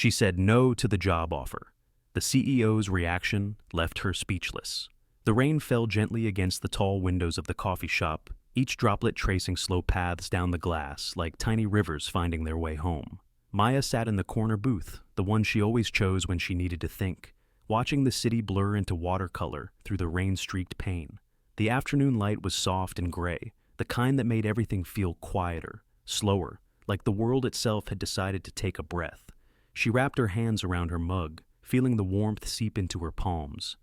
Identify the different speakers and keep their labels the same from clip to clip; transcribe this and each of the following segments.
Speaker 1: She said no to the job offer. The CEO's reaction left her speechless. The rain fell gently against the tall windows of the coffee shop, each droplet tracing slow paths down the glass like tiny rivers finding their way home. Maya sat in the corner booth, the one she always chose when she needed to think, watching the city blur into watercolor through the rain-streaked pane. The afternoon light was soft and gray, the kind that made everything feel quieter, slower, like the world itself had decided to take a breath. She wrapped her hands around her mug, feeling the warmth seep into her palms.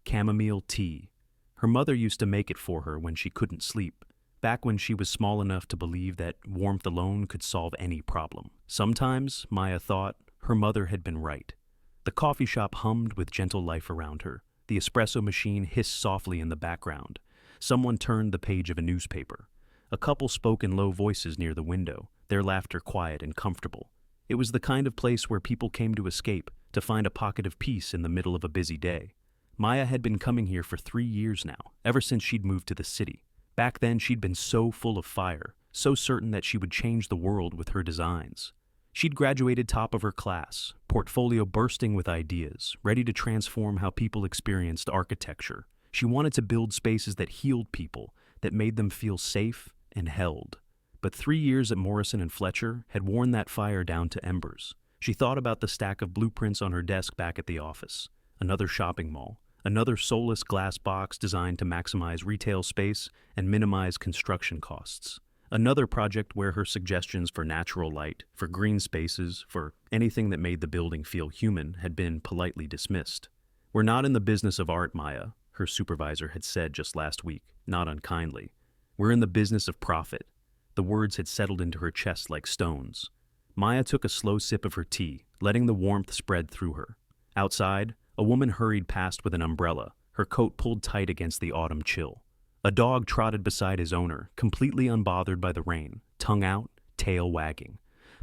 Speaker 1: Chamomile tea. Her mother used to make it for her when she couldn't sleep, back when she was small enough to believe that warmth alone could solve any problem. Sometimes, Maya thought, her mother had been right. The coffee shop hummed with gentle life around her. The espresso machine hissed softly in the background. Someone turned the page of a newspaper. A couple spoke in low voices near the window, their laughter quiet and comfortable. It was the kind of place where people came to escape, to find a pocket of peace in the middle of a busy day. Maya had been coming here for 3 years now, ever since she'd moved to the city. Back then, she'd been so full of fire, so certain that she would change the world with her designs. She'd graduated top of her class, portfolio bursting with ideas, ready to transform how people experienced architecture. She wanted to build spaces that healed people, that made them feel safe and held. But 3 years at Morrison and Fletcher had worn that fire down to embers. She thought about the stack of blueprints on her desk back at the office. Another shopping mall, another soulless glass box designed to maximize retail space and minimize construction costs. Another project where her suggestions for natural light, for green spaces, for anything that made the building feel human had been politely dismissed. "We're not in the business of art, Maya," her supervisor had said just last week, not unkindly. "We're in the business of profit." The words had settled into her chest like stones. Maya took a slow sip of her tea, letting the warmth spread through her. Outside, a woman hurried past with an umbrella, her coat pulled tight against the autumn chill. A dog trotted beside his owner, completely unbothered by the rain, tongue out, tail wagging.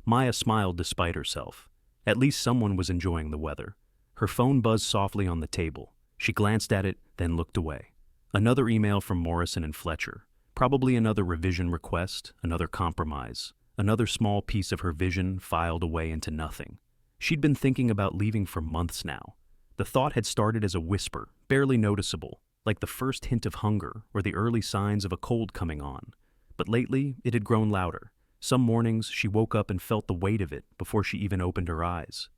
Speaker 1: Maya smiled despite herself. At least someone was enjoying the weather. Her phone buzzed softly on the table. She glanced at it, then looked away. Another email from Morrison and Fletcher. Probably another revision request, another compromise, another small piece of her vision filed away into nothing. She'd been thinking about leaving for months now. The thought had started as a whisper, barely noticeable, like the first hint of hunger or the early signs of a cold coming on. But lately, it had grown louder. Some mornings, she woke up and felt the weight of it before she even opened her eyes.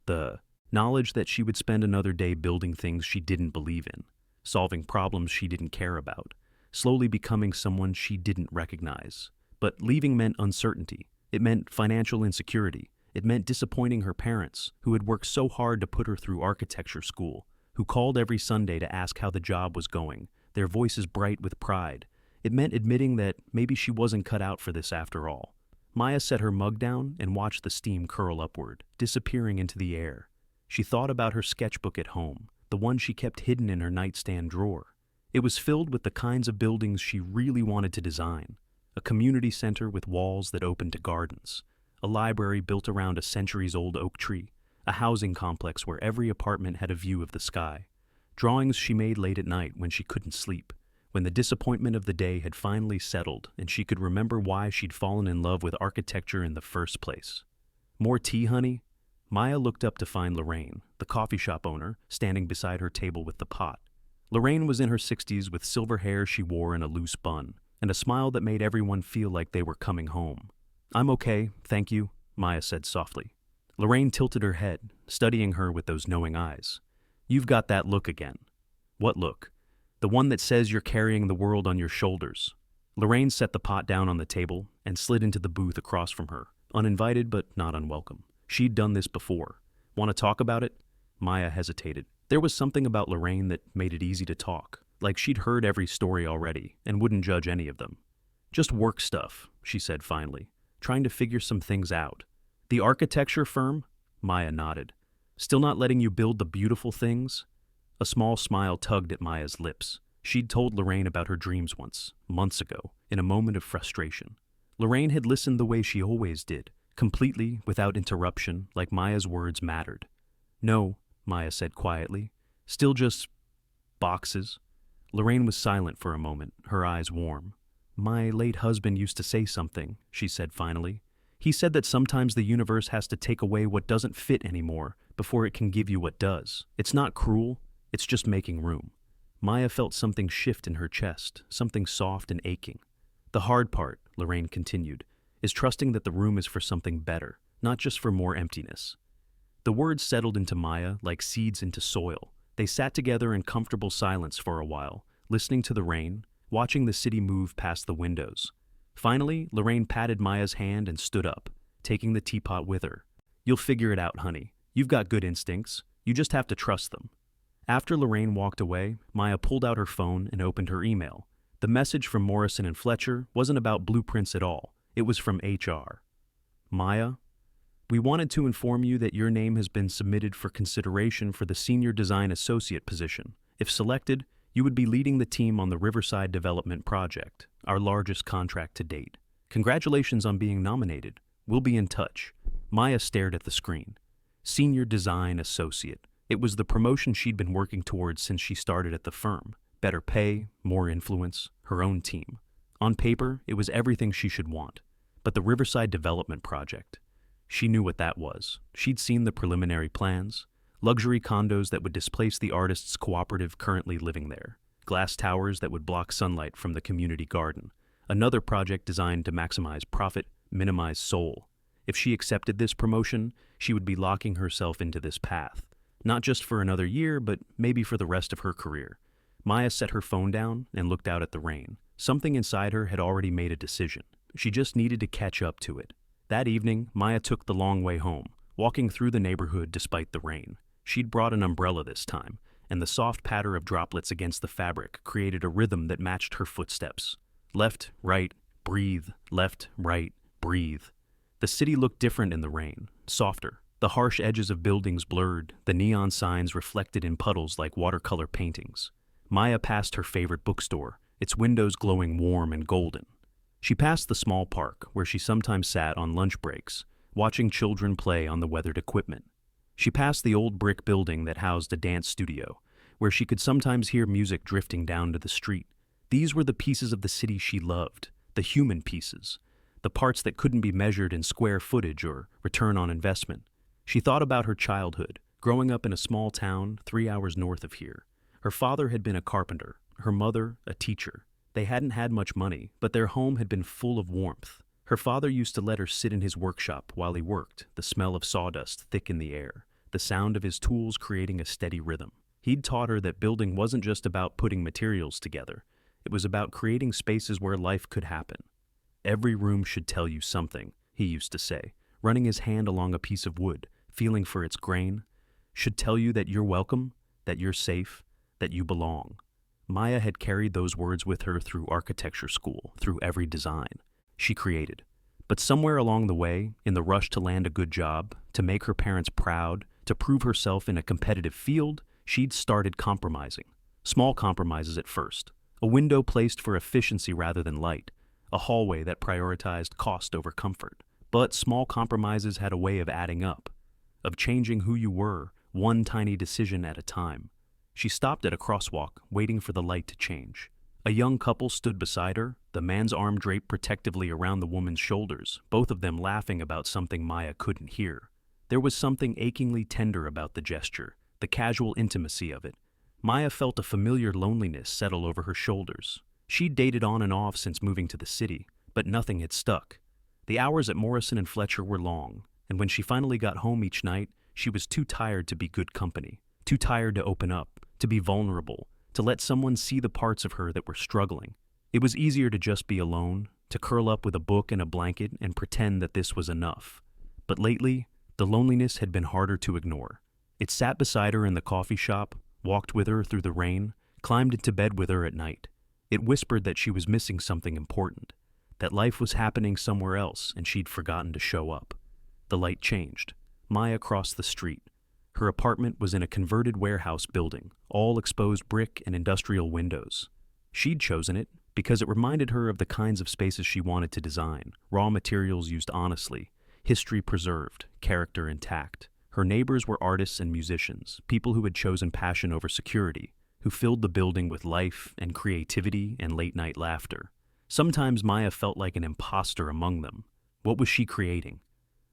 Speaker 1: The knowledge that she would spend another day building things she didn't believe in, solving problems she didn't care about, slowly becoming someone she didn't recognize. But leaving meant uncertainty. It meant financial insecurity. It meant disappointing her parents, who had worked so hard to put her through architecture school, who called every Sunday to ask how the job was going, their voices bright with pride. It meant admitting that maybe she wasn't cut out for this after all. Maya set her mug down and watched the steam curl upward, disappearing into the air. She thought about her sketchbook at home, the one she kept hidden in her nightstand drawer. It was filled with the kinds of buildings she really wanted to design. A community center with walls that opened to gardens. A library built around a centuries-old oak tree. A housing complex where every apartment had a view of the sky. Drawings she made late at night when she couldn't sleep, when the disappointment of the day had finally settled and she could remember why she'd fallen in love with architecture in the first place. "More tea, honey?" Maya looked up to find Lorraine, the coffee shop owner, standing beside her table with the pot. Lorraine was in her 60s with silver hair she wore in a loose bun, and a smile that made everyone feel like they were coming home. "I'm okay, thank you," Maya said softly. Lorraine tilted her head, studying her with those knowing eyes. "You've got that look again." "What look?" "The one that says you're carrying the world on your shoulders." Lorraine set the pot down on the table and slid into the booth across from her, uninvited but not unwelcome. She'd done this before. "Want to talk about it?" Maya hesitated. There was something about Lorraine that made it easy to talk, like she'd heard every story already and wouldn't judge any of them. "Just work stuff," she said finally, "trying to figure some things out." "The architecture firm?" Maya nodded. "Still not letting you build the beautiful things?" A small smile tugged at Maya's lips. She'd told Lorraine about her dreams once, months ago, in a moment of frustration. Lorraine had listened the way she always did, completely, without interruption, like Maya's words mattered. "No," Maya said quietly. "Still just boxes." Lorraine was silent for a moment, her eyes warm. "My late husband used to say something," she said finally. He said that sometimes the universe has to take away what doesn't fit anymore before it can give you what does. It's not cruel, it's just making room. Maya felt something shift in her chest, something soft and aching. The hard part, Lorraine continued, is trusting that the room is for something better, not just for more emptiness. The words settled into Maya like seeds into soil. They sat together in comfortable silence for a while, listening to the rain, watching the city move past the windows. Finally, Lorraine patted Maya's hand and stood up, taking the teapot with her. "You'll figure it out, honey. You've got good instincts. You just have to trust them." After Lorraine walked away, Maya pulled out her phone and opened her email. The message from Morrison and Fletcher wasn't about blueprints at all. It was from HR. "Maya, we wanted to inform you that your name has been submitted for consideration for the Senior Design Associate position. If selected, you would be leading the team on the Riverside Development Project, our largest contract to date. Congratulations on being nominated. We'll be in touch." Maya stared at the screen. Senior Design Associate. It was the promotion she'd been working towards since she started at the firm. Better pay, more influence, her own team. On paper, it was everything she should want. But the Riverside Development Project, she knew what that was. She'd seen the preliminary plans. Luxury condos that would displace the artists' cooperative currently living there. Glass towers that would block sunlight from the community garden. Another project designed to maximize profit, minimize soul. If she accepted this promotion, she would be locking herself into this path. Not just for another year, but maybe for the rest of her career. Maya set her phone down and looked out at the rain. Something inside her had already made a decision. She just needed to catch up to it. That evening, Maya took the long way home, walking through the neighborhood despite the rain. She'd brought an umbrella this time, and the soft patter of droplets against the fabric created a rhythm that matched her footsteps. Left, right, breathe. Left, right, breathe. The city looked different in the rain, softer. The harsh edges of buildings blurred, the neon signs reflected in puddles like watercolor paintings. Maya passed her favorite bookstore, its windows glowing warm and golden. She passed the small park, where she sometimes sat on lunch breaks, watching children play on the weathered equipment. She passed the old brick building that housed a dance studio, where she could sometimes hear music drifting down to the street. These were the pieces of the city she loved, the human pieces, the parts that couldn't be measured in square footage or return on investment. She thought about her childhood, growing up in a small town 3 hours north of here. Her father had been a carpenter, her mother a teacher. They hadn't had much money, but their home had been full of warmth. Her father used to let her sit in his workshop while he worked, the smell of sawdust thick in the air, the sound of his tools creating a steady rhythm. He'd taught her that building wasn't just about putting materials together. It was about creating spaces where life could happen. "Every room should tell you something," he used to say, running his hand along a piece of wood, feeling for its grain. "Should tell you that you're welcome, that you're safe, that you belong." Maya had carried those words with her through architecture school, through every design she created. But somewhere along the way, in the rush to land a good job, to make her parents proud, to prove herself in a competitive field, she'd started compromising. Small compromises at first. A window placed for efficiency rather than light. A hallway that prioritized cost over comfort. But small compromises had a way of adding up, of changing who you were, one tiny decision at a time. She stopped at a crosswalk, waiting for the light to change. A young couple stood beside her, the man's arm draped protectively around the woman's shoulders, both of them laughing about something Maya couldn't hear. There was something achingly tender about the gesture, the casual intimacy of it. Maya felt a familiar loneliness settle over her shoulders. She'd dated on and off since moving to the city, but nothing had stuck. The hours at Morrison and Fletcher were long, and when she finally got home each night, she was too tired to be good company, too tired to open up, to be vulnerable, to let someone see the parts of her that were struggling. It was easier to just be alone, to curl up with a book and a blanket and pretend that this was enough. But lately, the loneliness had been harder to ignore. It sat beside her in the coffee shop, walked with her through the rain, climbed into bed with her at night. It whispered that she was missing something important, that life was happening somewhere else and she'd forgotten to show up. The light changed. Maya crossed the street. Her apartment was in a converted warehouse building, all exposed brick and industrial windows. She'd chosen it because it reminded her of the kinds of spaces she wanted to design, raw materials used honestly, history preserved, character intact. Her neighbors were artists and musicians, people who had chosen passion over security, who filled the building with life and creativity and late-night laughter. Sometimes Maya felt like an imposter among them. What was she creating?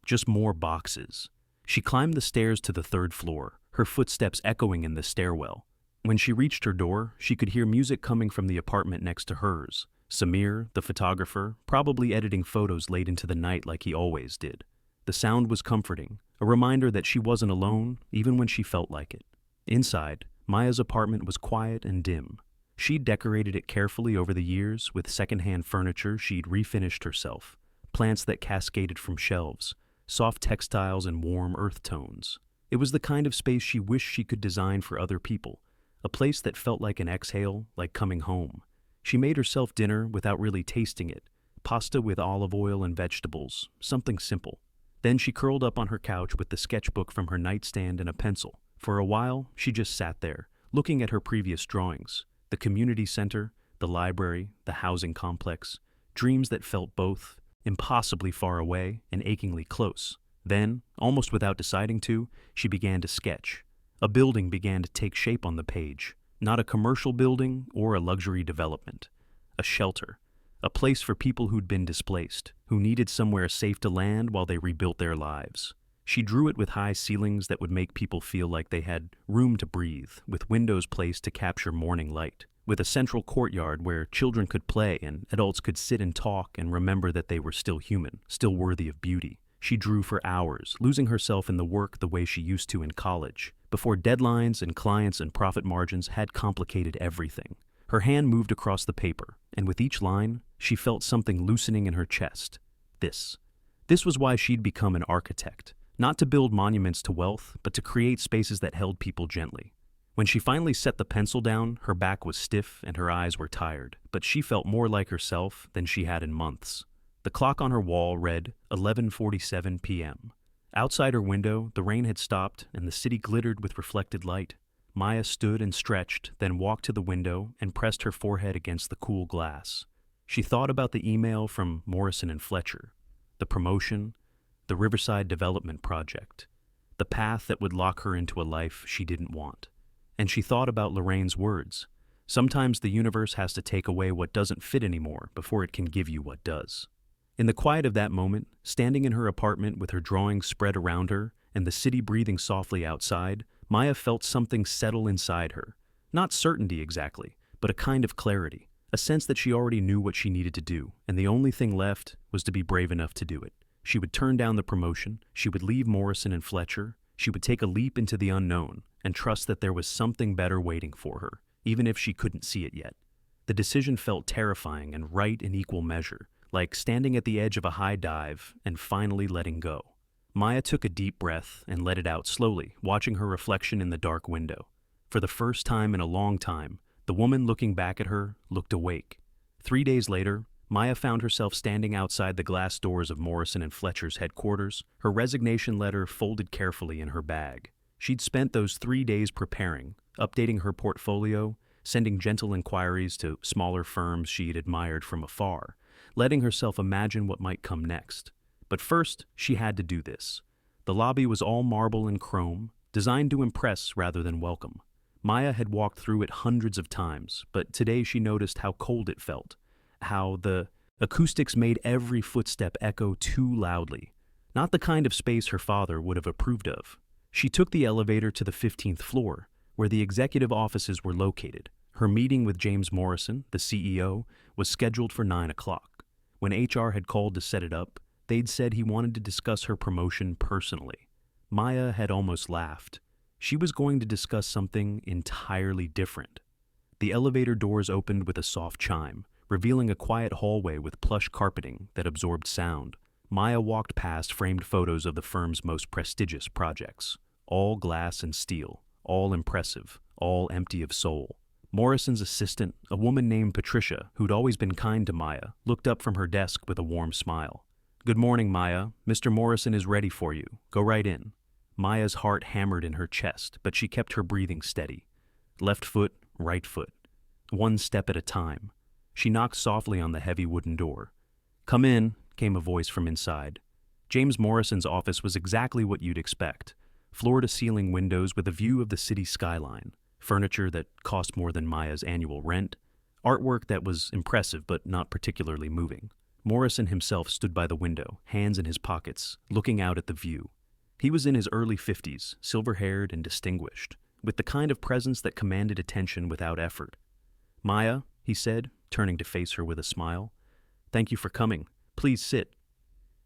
Speaker 1: Just more boxes. She climbed the stairs to the third floor, her footsteps echoing in the stairwell. When she reached her door, she could hear music coming from the apartment next to hers. Samir, the photographer, probably editing photos late into the night like he always did. The sound was comforting, a reminder that she wasn't alone, even when she felt like it. Inside, Maya's apartment was quiet and dim. She'd decorated it carefully over the years with secondhand furniture she'd refinished herself, plants that cascaded from shelves, soft textiles and warm earth tones. It was the kind of space she wished she could design for other people, a place that felt like an exhale, like coming home. She made herself dinner without really tasting it, pasta with olive oil and vegetables, something simple. Then she curled up on her couch with the sketchbook from her nightstand and a pencil. For a while, she just sat there, looking at her previous drawings, the community center, the library, the housing complex, dreams that felt both impossibly far away and achingly close. Then, almost without deciding to, she began to sketch. A building began to take shape on the page. Not a commercial building or a luxury development. A shelter. A place for people who'd been displaced, who needed somewhere safe to land while they rebuilt their lives. She drew it with high ceilings that would make people feel like they had room to breathe, with windows placed to capture morning light, with a central courtyard where children could play and adults could sit and talk and remember that they were still human, still worthy of beauty. She drew for hours, losing herself in the work the way she used to in college, before deadlines and clients and profit margins had complicated everything. Her hand moved across the paper, and with each line, she felt something loosening in her chest. This was why she'd become an architect. Not to build monuments to wealth, but to create spaces that held people gently. When she finally set the pencil down, her back was stiff and her eyes were tired, but she felt more like herself than she had in months. The clock on her wall read 11:47 p.m. Outside her window, the rain had stopped and the city glittered with reflected light. Maya stood and stretched, then walked to the window and pressed her forehead against the cool glass. She thought about the email from Morrison and Fletcher, the promotion, the Riverside Development Project, the path that would lock her into a life she didn't want. And she thought about Lorraine's words. Sometimes the universe has to take away what doesn't fit anymore before it can give you what does. In the quiet of that moment, standing in her apartment with her drawings spread around her and the city breathing softly outside, Maya felt something settle inside her. Not certainty exactly, but a kind of clarity, a sense that she already knew what she needed to do, and the only thing left was to be brave enough to do it. She would turn down the promotion, she would leave Morrison and Fletcher, she would take a leap into the unknown and trust that there was something better waiting for her, even if she couldn't see it yet. The decision felt terrifying and right in equal measure, like standing at the edge of a high dive and finally letting go. Maya took a deep breath and let it out slowly, watching her reflection in the dark window. For the first time in a long time, the woman looking back at her looked awake. 3 days later, Maya found herself standing outside the glass doors of Morrison and Fletcher's headquarters, her resignation letter folded carefully in her bag. She'd spent those 3 days preparing, updating her portfolio, sending gentle inquiries to smaller firms she'd admired from afar, letting herself imagine what might come next. But first, she had to do this. The lobby was all marble and chrome, designed to impress rather than welcome. Maya had walked through it hundreds of times, but today she noticed how cold it felt, how the acoustics made every footstep echo too loudly. Not the kind of space her father would have approved of. She took the elevator to the 15th floor, where the executive offices were located. Her meeting with James Morrison, the CEO, was scheduled for 9 o'clock. When HR had called to set it up, they'd said he wanted to discuss her promotion personally. Maya had almost laughed. She was going to discuss something entirely different. The elevator doors opened with a soft chime, revealing a quiet hallway with plush carpeting that absorbed sound. Maya walked past framed photos of the firm's most prestigious projects, all glass and steel, all impressive, all empty of soul. Morrison's assistant, a woman named Patricia, who'd always been kind to Maya, looked up from her desk with a warm smile. "Good morning, Maya. Mr. Morrison is ready for you. Go right in." Maya's heart hammered in her chest, but she kept her breathing steady. Left foot, right foot. One step at a time. She knocked softly on the heavy wooden door. "Come in," came a voice from inside. James Morrison's office was exactly what you'd expect. Floor-to-ceiling windows with a view of the city skyline, furniture that cost more than Maya's annual rent, artwork that was impressive but not particularly moving. Morrison himself stood by the window, hands in his pockets, looking out at the view. He was in his early 50s, silver-haired and distinguished, with the kind of presence that commanded attention without effort. "Maya," he said, turning to face her with a smile, "thank you for coming. Please sit."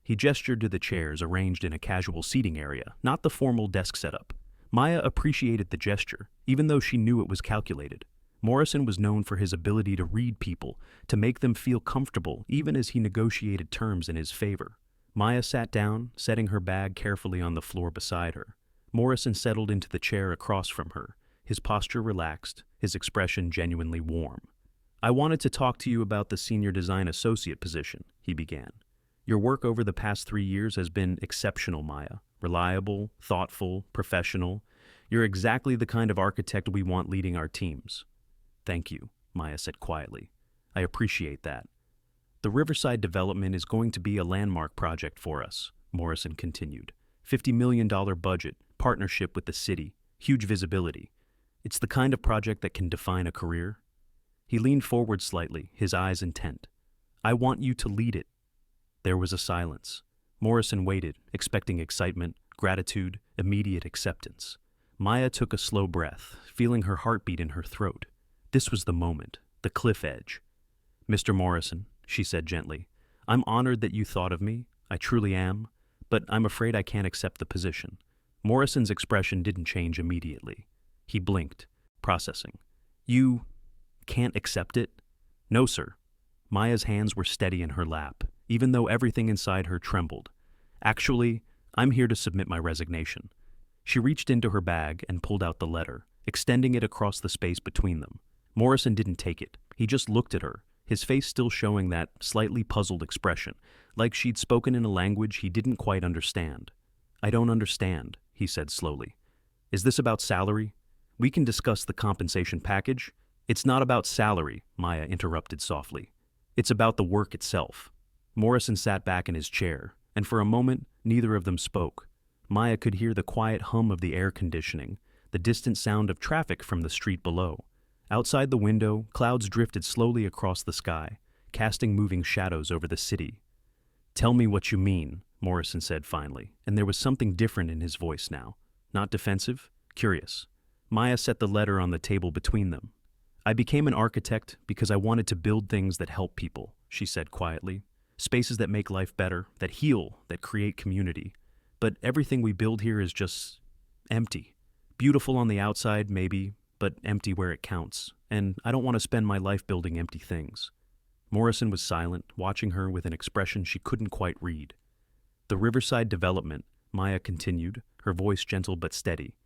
Speaker 1: He gestured to the chairs arranged in a casual seating area, not the formal desk setup. Maya appreciated the gesture, even though she knew it was calculated. Morrison was known for his ability to read people, to make them feel comfortable even as he negotiated terms in his favor. Maya sat down, setting her bag carefully on the floor beside her. Morrison settled into the chair across from her, his posture relaxed, his expression genuinely warm. "I wanted to talk to you about the senior design associate position," he began. "Your work over the past 3 years has been exceptional, Maya. Reliable, thoughtful, professional. You're exactly the kind of architect we want leading our teams." "Thank you," Maya said quietly. "I appreciate that." "The Riverside development is going to be a landmark project for us," Morrison continued. $50 million budget, partnership with the city, huge visibility. It's the kind of project that can define a career. He leaned forward slightly, his eyes intent. "I want you to lead it." There was a silence. Morrison waited, expecting excitement, gratitude, immediate acceptance. Maya took a slow breath, feeling her heartbeat in her throat. This was the moment, the cliff edge. "Mr. Morrison," she said gently, "I'm honored that you thought of me. I truly am. But I'm afraid I can't accept the position." Morrison's expression didn't change immediately. He blinked, processing. "You can't accept it?" "No, sir." Maya's hands were steady in her lap, even though everything inside her trembled. "Actually, I'm here to submit my resignation." She reached into her bag and pulled out the letter, extending it across the space between them. Morrison didn't take it. He just looked at her, his face still showing that slightly puzzled expression, like she'd spoken in a language he didn't quite understand. "I don't understand," he said slowly. "Is this about salary? We can discuss the compensation package." "It's not about salary," Maya interrupted softly. "It's about the work itself." Morrison sat back in his chair, and for a moment, neither of them spoke. Maya could hear the quiet hum of the air conditioning, the distant sound of traffic from the street below. Outside the window, clouds drifted slowly across the sky, casting moving shadows over the city. "Tell me what you mean," Morrison said finally, and there was something different in his voice now. Not defensive, curious. Maya set the letter on the table between them. "I became an architect because I wanted to build things that help people," she said quietly. "Spaces that make life better, that heal, that create community. But everything we build here is just empty. Beautiful on the outside, maybe, but empty where it counts. And I don't want to spend my life building empty things." Morrison was silent, watching her with an expression she couldn't quite read. "The Riverside development," Maya continued, her voice gentle but steady,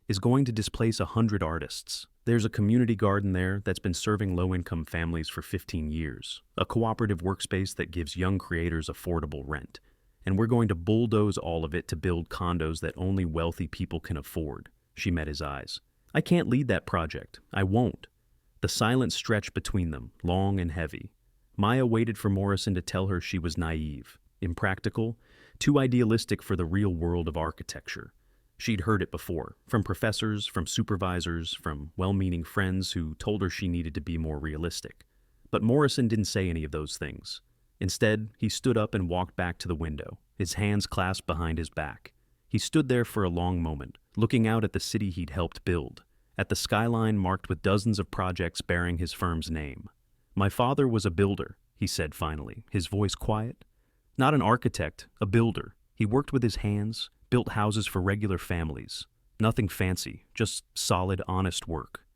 Speaker 1: "is going to displace 100 artists. There's a community garden there that's been serving low-income families for 15 years, a cooperative workspace that gives young creators affordable rent. And we're going to bulldoze all of it to build condos that only wealthy people can afford." She met his eyes. "I can't lead that project. I won't." The silence stretched between them, long and heavy. Maya waited for Morrison to tell her she was naive, impractical, too idealistic for the real world of architecture. She'd heard it before, from professors, from supervisors, from well-meaning friends who told her she needed to be more realistic. But Morrison didn't say any of those things. Instead, he stood up and walked back to the window, his hands clasped behind his back. He stood there for a long moment, looking out at the city he'd helped build, at the skyline marked with dozens of projects bearing his firm's name. "My father was a builder," he said finally, his voice quiet. "Not an architect, a builder. He worked with his hands, built houses for regular families. Nothing fancy, just solid, honest work."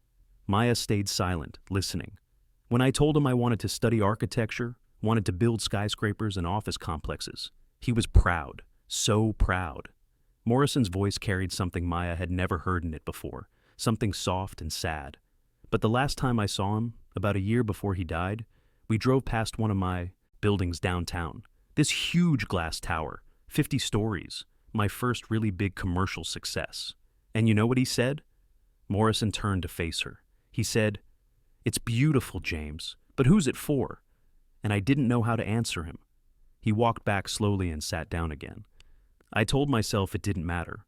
Speaker 1: Maya stayed silent, listening. "When I told him I wanted to study architecture, wanted to build skyscrapers and office complexes, he was proud, so proud." Morrison's voice carried something Maya had never heard in it before, something soft and sad. "But the last time I saw him, about a year before he died, we drove past one of my buildings downtown. This huge glass tower, 50 stories, my first really big commercial success. And you know what he said?" Morrison turned to face her. He said, "It's beautiful, James, but who's it for?" And I didn't know how to answer him. He walked back slowly and sat down again. "I told myself it didn't matter.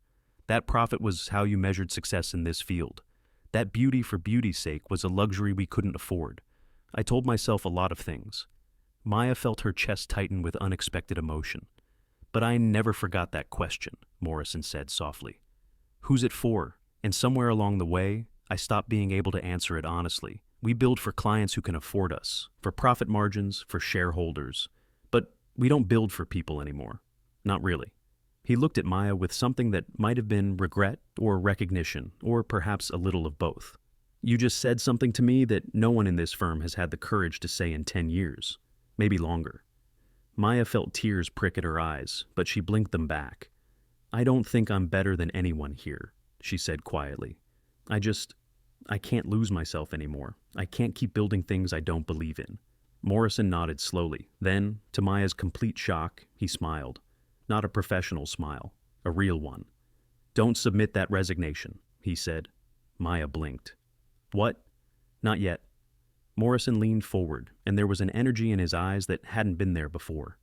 Speaker 1: That profit was how you measured success in this field. That beauty for beauty's sake was a luxury we couldn't afford. I told myself a lot of things. Maya felt her chest tighten with unexpected emotion. But I never forgot that question, Morrison said softly. Who's it for? And somewhere along the way, I stopped being able to answer it honestly. We build for clients who can afford us, for profit margins, for shareholders. But we don't build for people anymore. Not really. He looked at Maya with something that might have been regret or recognition, or perhaps a little of both. You just said something to me that no one in this firm has had the courage to say in 10 years, maybe longer. Maya felt tears prick at her eyes, but she blinked them back. I don't think I'm better than anyone here, she said quietly. I can't lose myself anymore. I can't keep building things I don't believe in. Morrison nodded slowly. Then, to Maya's complete shock, he smiled. Not a professional smile, a real one. Don't submit that resignation, he said. Maya blinked. What? Not yet. Morrison leaned forward, and there was an energy in his eyes that hadn't been there before.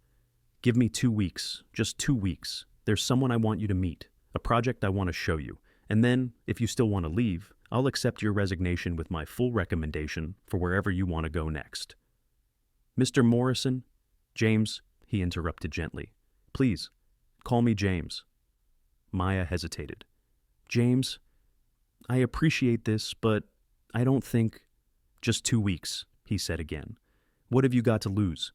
Speaker 1: Give me 2 weeks, just 2 weeks. There's someone I want you to meet, a project I want to show you, and then, if you still want to leave, I'll accept your resignation with my full recommendation for wherever you want to go next. Mr. Morrison? James, he interrupted gently. Please, call me James. Maya hesitated. James, I appreciate this, but I don't think... Just 2 weeks, he said again. What have you got to lose?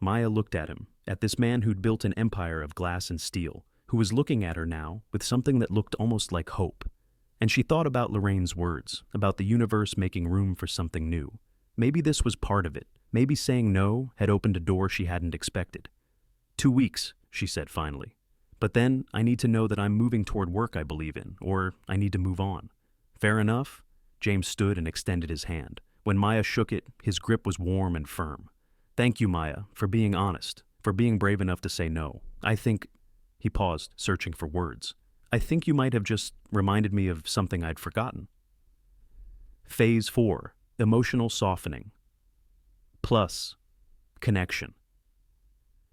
Speaker 1: Maya looked at him, at this man who'd built an empire of glass and steel, who was looking at her now with something that looked almost like hope. And she thought about Lorraine's words, about the universe making room for something new. Maybe this was part of it. Maybe saying no had opened a door she hadn't expected. 2 weeks, she said finally. But then I need to know that I'm moving toward work I believe in, or I need to move on. Fair enough? James stood and extended his hand. When Maya shook it, his grip was warm and firm. Thank you, Maya, for being honest, for being brave enough to say no. I think... He paused, searching for words. I think you might have just reminded me of something I'd forgotten. Phase 4. Emotional softening. Plus, connection.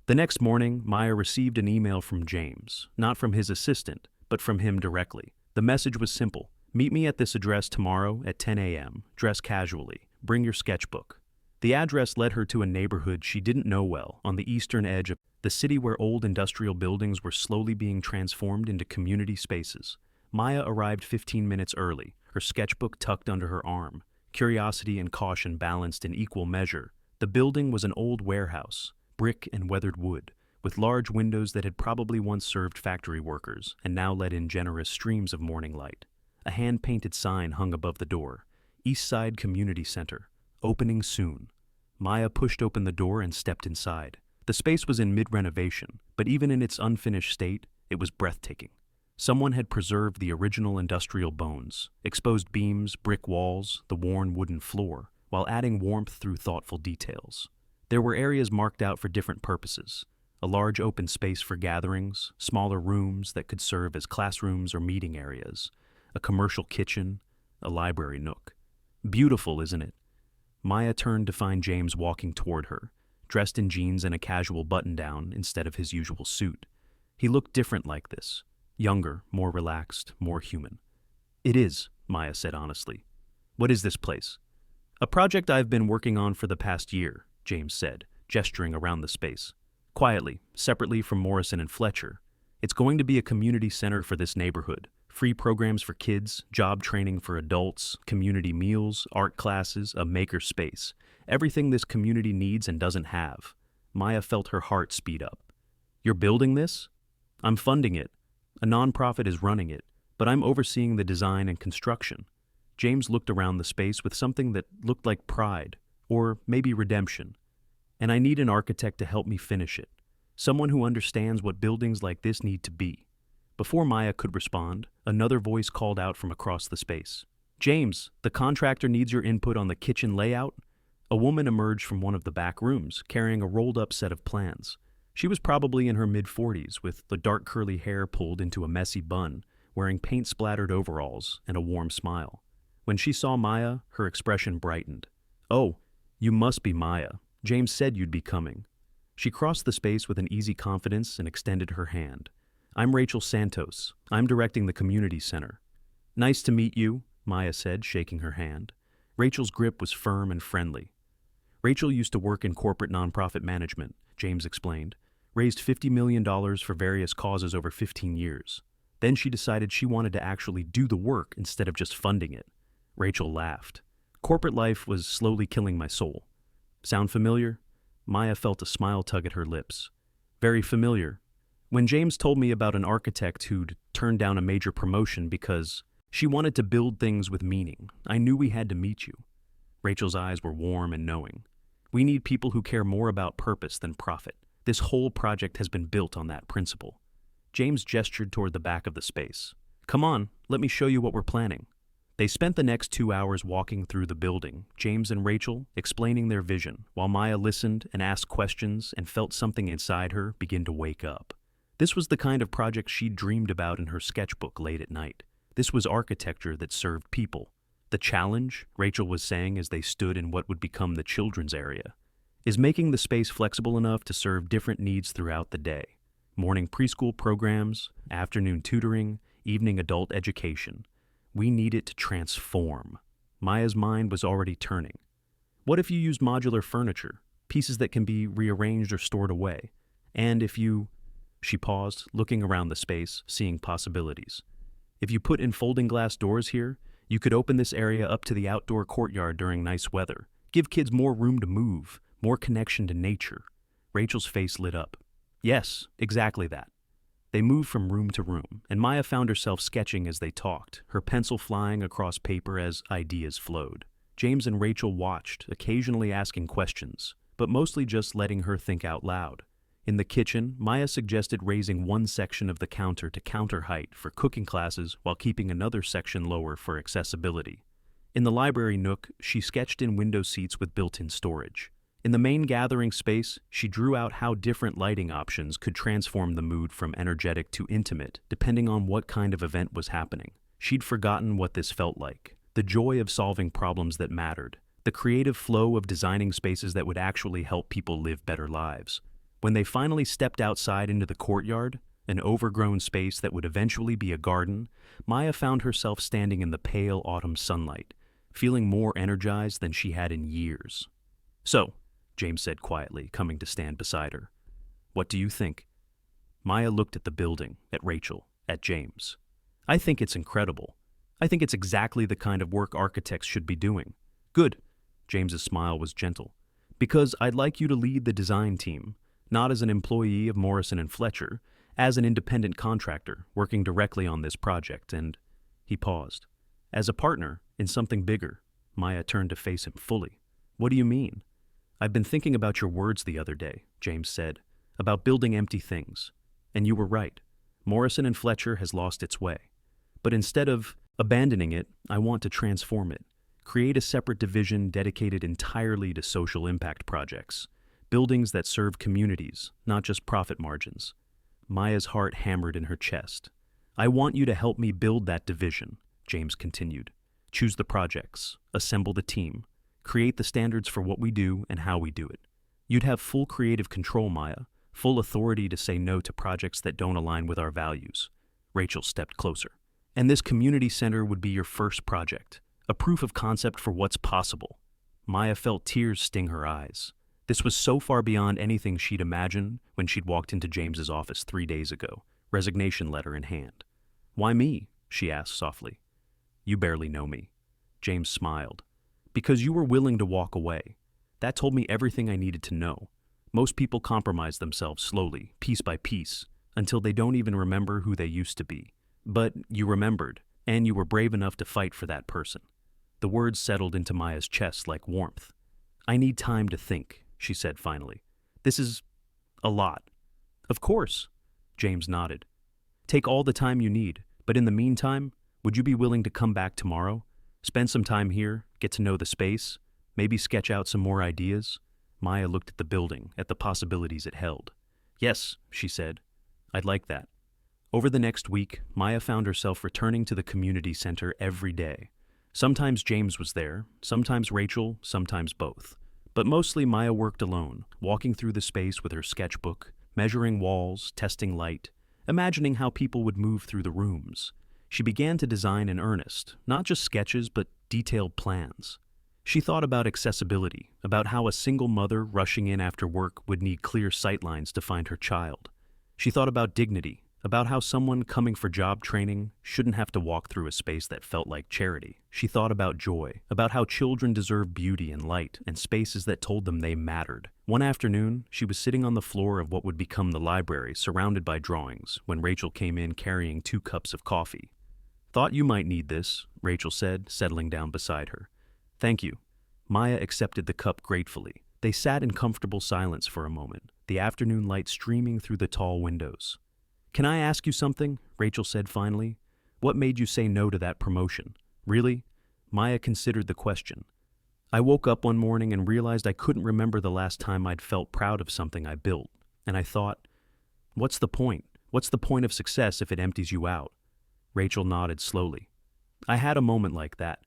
Speaker 1: The next morning, Maya received an email from James, not from his assistant, but from him directly. The message was simple. Meet me at this address tomorrow at 10 a.m. Dress casually. Bring your sketchbook. The address led her to a neighborhood she didn't know well, on the eastern edge of the city where old industrial buildings were slowly being transformed into community spaces. Maya arrived 15 minutes early, her sketchbook tucked under her arm, curiosity and caution balanced in equal measure. The building was an old warehouse, brick and weathered wood, with large windows that had probably once served factory workers and now let in generous streams of morning light. A hand-painted sign hung above the door, East Side Community Center, opening soon. Maya pushed open the door and stepped inside. The space was in mid-renovation, but even in its unfinished state, it was breathtaking. Someone had preserved the original industrial bones, exposed beams, brick walls, the worn wooden floor, while adding warmth through thoughtful details. There were areas marked out for different purposes. A large open space for gatherings, smaller rooms that could serve as classrooms or meeting areas, a commercial kitchen, a library nook. Beautiful, isn't it? Maya turned to find James walking toward her, dressed in jeans and a casual button-down instead of his usual suit. He looked different like this, younger, more relaxed, more human. It is, Maya said honestly. What is this place? A project I've been working on for the past year, James said, gesturing around the space. Quietly, separately from Morrison and Fletcher. It's going to be a community center for this neighborhood. Free programs for kids, job training for adults, community meals, art classes, a maker space. Everything this community needs and doesn't have. Maya felt her heart speed up. You're building this? I'm funding it. A nonprofit is running it, but I'm overseeing the design and construction. James looked around the space with something that looked like pride, or maybe redemption. And I need an architect to help me finish it. Someone who understands what buildings like this need to be. Before Maya could respond, another voice called out from across the space. James, the contractor needs your input on the kitchen layout. A woman emerged from one of the back rooms, carrying a rolled-up set of plans. She was probably in her mid-40s, with the dark curly hair pulled into a messy bun, wearing paint-splattered overalls and a warm smile. When she saw Maya, her expression brightened. Oh, you must be Maya. James said you'd be coming. She crossed the space with an easy confidence and extended her hand. I'm Rachel Santos. I'm directing the community center. Nice to meet you, Maya said, shaking her hand. Rachel's grip was firm and friendly. Rachel used to work in corporate nonprofit management, James explained. Raised $50 million for various causes over 15 years. Then she decided she wanted to actually do the work instead of just funding it. Rachel laughed. Corporate life was slowly killing my soul. Sound familiar? Maya felt a smile tug at her lips. Very familiar. When James told me about an architect who'd turned down a major promotion because she wanted to build things with meaning, I knew we had to meet you. Rachel's eyes were warm and knowing. We need people who care more about purpose than profit. This whole project has been built on that principle. James gestured toward the back of the space. Come on, let me show you what we're planning. They spent the next 2 hours walking through the building, James and Rachel explaining their vision, while Maya listened and asked questions and felt something inside her begin to wake up. This was the kind of project she'd dreamed about in her sketchbook late at night. This was architecture that served people. The challenge, Rachel was saying as they stood in what would become the children's area, is making the space flexible enough to serve different needs throughout the day. Morning preschool programs, afternoon tutoring, evening adult education. We need it to transform. Maya's mind was already turning. What if you used modular furniture, pieces that can be rearranged or stored away? And if you... She paused, looking around the space, seeing possibilities. If you put in folding glass doors here, you could open this area up to the outdoor courtyard during nice weather. Give kids more room to move, more connection to nature. Rachel's face lit up. Yes, exactly that. They moved from room to room, and Maya found herself sketching as they talked, her pencil flying across paper as ideas flowed. James and Rachel watched, occasionally asking questions, but mostly just letting her think out loud. In the kitchen, Maya suggested raising one section of the counter to counter height for cooking classes while keeping another section lower for accessibility. In the library nook, she sketched in window seats with built-in storage. In the main gathering space, she drew out how different lighting options could transform the mood from energetic to intimate, depending on what kind of event was happening. She'd forgotten what this felt like, the joy of solving problems that mattered, the creative flow of designing spaces that would actually help people live better lives. When they finally stepped outside into the courtyard, an overgrown space that would eventually be a garden, Maya found herself standing in the pale autumn sunlight, feeling more energized than she had in years. So, James said quietly, coming to stand beside her. What do you think? Maya looked at the building, at Rachel, at James. I think it's incredible. I think it's exactly the kind of work architects should be doing. Good. James's smile was gentle. Because I'd like you to lead the design team, not as an employee of Morrison & Fletcher, as an independent contractor working directly on this project, and he paused. As a partner in something bigger. Maya turned to face him fully. What do you mean? I've been thinking about your words the other day, James said, about building empty things. And you were right. Morrison & Fletcher has lost its way. But instead of abandoning it, I want to transform it. Create a separate division dedicated entirely to social impact projects. Buildings that serve communities, not just profit margins. Maya's heart hammered in her chest. I want you to help me build that division, James continued. Choose the projects, assemble the team, create the standards for what we do and how we do it. You'd have full creative control, Maya, full authority to say no to projects that don't align with our values. Rachel stepped closer. And this community center would be your first project, a proof of concept for what's possible. Maya felt tears sting her eyes. This was so far beyond anything she'd imagined when she'd walked into James's office 3 days ago, resignation letter in hand. Why me? She asked softly. You barely know me. James smiled. Because you were willing to walk away. That told me everything I needed to know. Most people compromise themselves slowly, piece by piece, until they don't even remember who they used to be. But you remembered, and you were brave enough to fight for that person. The words settled into Maya's chest like warmth. I need time to think, she said finally. This is a lot. Of course, James nodded. Take all the time you need, but in the meantime, would you be willing to come back tomorrow? Spend some time here, get to know the space, maybe sketch out some more ideas? Maya looked at the building, at the possibilities it held. Yes, she said. I'd like that. Over the next week, Maya found herself returning to the community center every day. Sometimes James was there, sometimes Rachel, sometimes both. But mostly Maya worked alone, walking through the space with her sketchbook, measuring walls, testing light, imagining how people would move through the rooms. She began to design in earnest, not just sketches, but detailed plans. She thought about accessibility, about how a single mother rushing in after work would need clear sightlines to find her child. She thought about dignity, about how someone coming for job training shouldn't have to walk through a space that felt like charity. She thought about joy, about how children deserve beauty and light and spaces that told them they mattered. One afternoon, she was sitting on the floor of what would become the library, surrounded by drawings, when Rachel came in carrying 2 cups of coffee. "Thought you might need this," Rachel said, settling down beside her. "Thank you." Maya accepted the cup gratefully. They sat in comfortable silence for a moment, the afternoon light streaming through the tall windows. "Can I ask you something?" Rachel said finally. "What made you say no to that promotion?" "Really?" Maya considered the question. "I woke up one morning and realized I couldn't remember the last time I'd felt proud of something I built. And I thought, what's the point? What's the point of success if it empties you out?" Rachel nodded slowly. "I had a moment like that.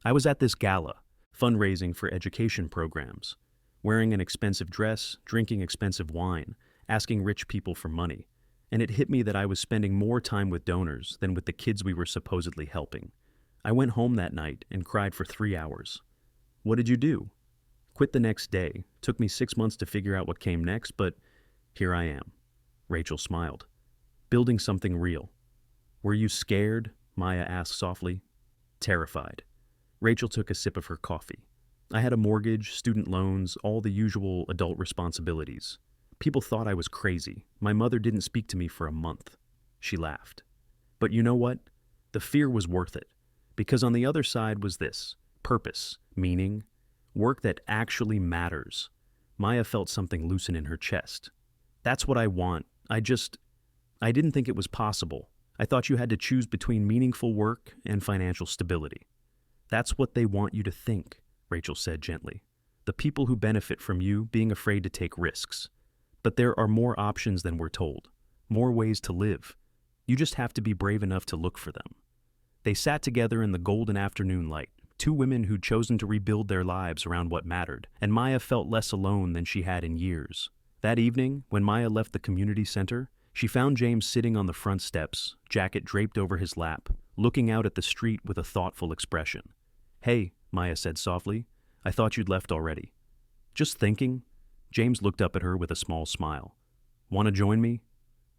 Speaker 1: I was at this gala, fundraising for education programs, wearing an expensive dress, drinking expensive wine, asking rich people for money. And it hit me that I was spending more time with donors than with the kids we were supposedly helping. I went home that night and cried for 3 hours. What did you do?" "Quit the next day. Took me 6 months to figure out what came next, but here I am." Rachel smiled. "Building something real." "Were you scared?" Maya asked softly. "Terrified." Rachel took a sip of her coffee. "I had a mortgage, student loans, all the usual adult responsibilities. People thought I was crazy. My mother didn't speak to me for a month." She laughed. "But you know what? The fear was worth it. Because on the other side was this: purpose, meaning, work that actually matters." Maya felt something loosen in her chest. "That's what I want. I didn't think it was possible. I thought you had to choose between meaningful work and financial stability." "That's what they want you to think," Rachel said gently. "The people who benefit from you being afraid to take risks. But there are more options than we're told, more ways to live. You just have to be brave enough to look for them." They sat together in the golden afternoon light, 2 women who'd chosen to rebuild their lives around what mattered, and Maya felt less alone than she had in years. That evening, when Maya left the community center, she found James sitting on the front steps, jacket draped over his lap, looking out at the street with a thoughtful expression. "Hey," Maya said softly, "I thought you'd left already." "Just thinking." James looked up at her with a small smile. "Want to join me?"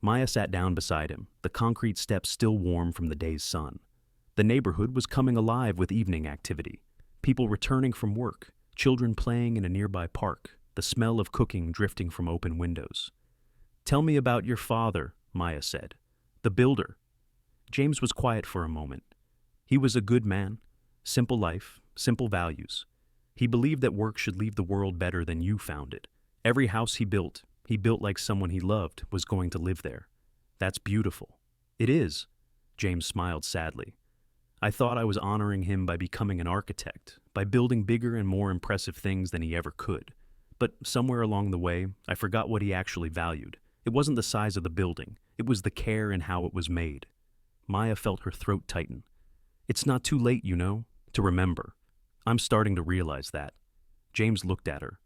Speaker 1: Maya sat down beside him, the concrete steps still warm from the day's sun. The neighborhood was coming alive with evening activity. People returning from work, children playing in a nearby park, the smell of cooking drifting from open windows. "Tell me about your father," Maya said. "The builder." James was quiet for a moment. "He was a good man. Simple life, simple values. He believed that work should leave the world better than you found it. Every house he built like someone he loved was going to live there. That's beautiful." "It is." James smiled sadly. "I thought I was honoring him by becoming an architect, by building bigger and more impressive things than he ever could. But somewhere along the way, I forgot what he actually valued. It wasn't the size of the building, it was the care and how it was made." Maya felt her throat tighten. "It's not too late, you know, to remember. I'm starting to realize that." James looked at her.